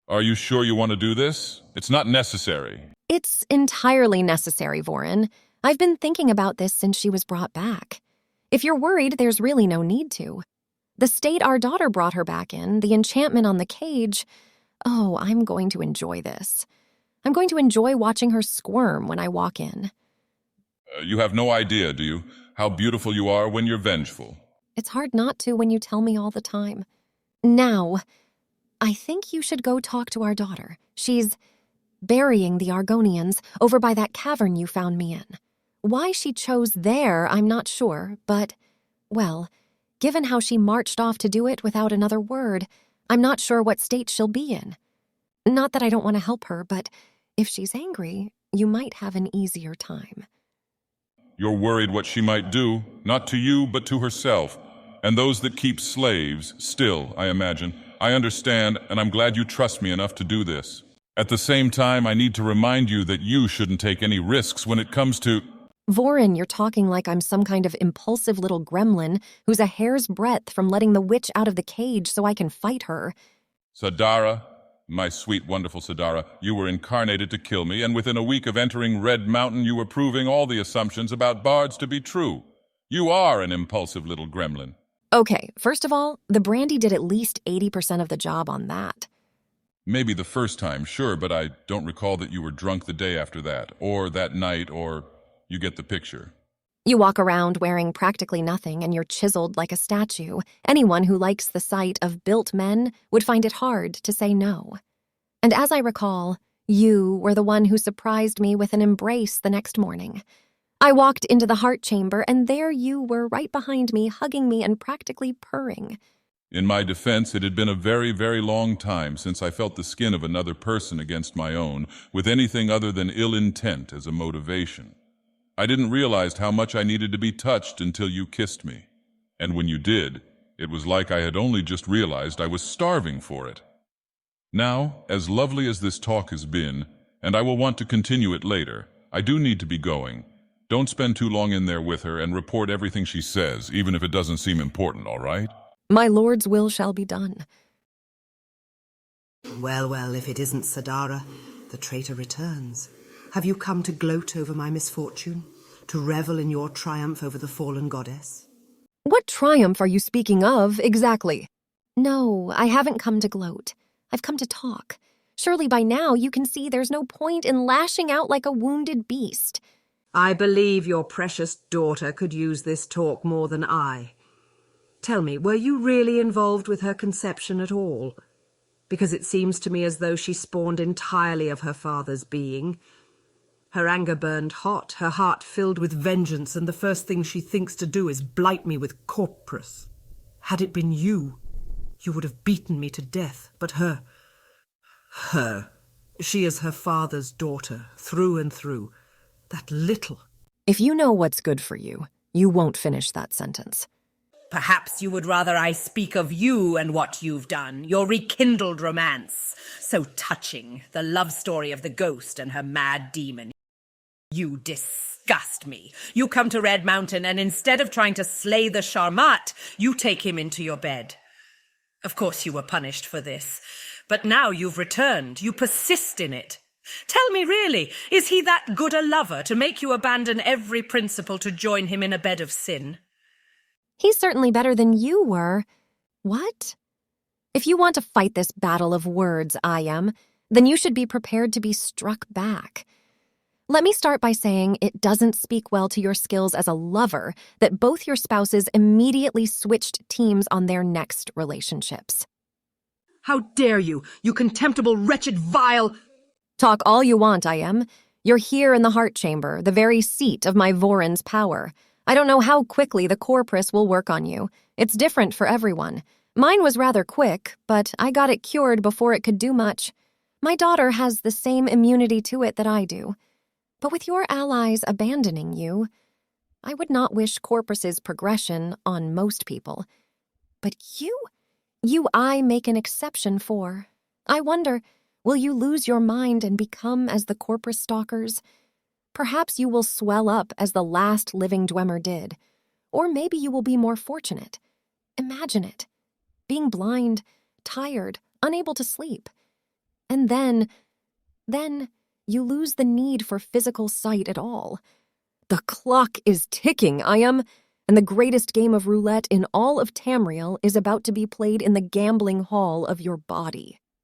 Are you sure you want to do this? It's not necessary. It's entirely necessary, Voren. I've been thinking about this since she was brought back. If you're worried, there's really no need to. The state our daughter brought her back in, the enchantment on the cage, oh, I'm going to enjoy this. I'm going to enjoy watching her squirm when I walk in. You have no idea, do you, how beautiful you are when you're vengeful? It's hard not to when you tell me all the time. Now, I think you should go talk to our daughter. She's burying the Argonians over by that cavern you found me in. Why she chose there, I'm not sure, but, well, given how she marched off to do it without another word, I'm not sure what state she'll be in. Not that I don't want to help her, but if she's angry, you might have an easier time. You're worried what she might do, not to you, but to herself, and those that keep slaves, still, I imagine. I understand, and I'm glad you trust me enough to do this. At the same time, I need to remind you that you shouldn't take any risks when it comes to— Voren, you're talking like I'm some kind of impulsive little gremlin who's a hair's breadth from letting the witch out of the cage so I can fight her. Sadara, my sweet, wonderful Sadara, you were incarnated to kill me, and within a week of entering Red Mountain, you were proving all the assumptions about bards to be true. You are an impulsive little gremlin. Okay, first of all, the brandy did at least 80% of the job on that. Maybe the first time, sure, but I don't recall that you were drunk the day after that, or that night, or you get the picture. You walk around wearing practically nothing and you're chiseled like a statue. Anyone who likes the sight of built men would find it hard to say no. And as I recall, you were the one who surprised me with an embrace the next morning. I walked into the heart chamber, and there you were right behind me, hugging me and practically purring. In my defense, it had been a very, very long time since I felt the skin of another person against my own, with anything other than ill intent as a motivation. I didn't realize how much I needed to be touched until you kissed me. And when you did, it was like I had only just realized I was starving for it. Now, as lovely as this talk has been, and I will want to continue it later, I do need to be going. Don't spend too long in there with her and report everything she says, even if it doesn't seem important, all right? My lord's will shall be done. Well, well, if it isn't Sadara, the traitor returns. Have you come to gloat over my misfortune? To revel in your triumph over the fallen goddess? What triumph are you speaking of, exactly? No, I haven't come to gloat. I've come to talk. Surely by now you can see there's no point in lashing out like a wounded beast. I believe your precious daughter could use this talk more than I. Tell me, were you really involved with her conception at all? Because it seems to me as though she spawned entirely of her father's being. Her anger burned hot, her heart filled with vengeance, and the first thing she thinks to do is blight me with corpus. Had it been you, you would have beaten me to death, but her, she is her father's daughter, through and through. That little. If you know what's good for you, you won't finish that sentence. Perhaps you would rather I speak of you and what you've done, your rekindled romance. So touching, the love story of the ghost and her mad demon. You disgust me. You come to Red Mountain and instead of trying to slay the Sharmat, you take him into your bed. Of course you were punished for this, but now you've returned. You persist in it. Tell me really, is he that good a lover to make you abandon every principle to join him in a bed of sin? He's certainly better than you were. What? If you want to fight this battle of words, I am, then you should be prepared to be struck back. Let me start by saying it doesn't speak well to your skills as a lover that both your spouses immediately switched teams on their next relationships. How dare you, you contemptible, wretched, vile— Talk all you want, I am. You're here in the heart chamber, the very seat of my Voren's power. I don't know how quickly the corpus will work on you. It's different for everyone. Mine was rather quick, but I got it cured before it could do much. My daughter has the same immunity to it that I do. But with your allies abandoning you, I would not wish corpus's progression on most people. But you I make an exception for. I wonder, will you lose your mind and become as the corpus stalkers? Perhaps you will swell up as the last living Dwemer did. Or maybe you will be more fortunate. Imagine it. Being blind, tired, unable to sleep. And then you lose the need for physical sight at all. The clock is ticking, Ayam, and the greatest game of roulette in all of Tamriel is about to be played in the gambling hall of your body.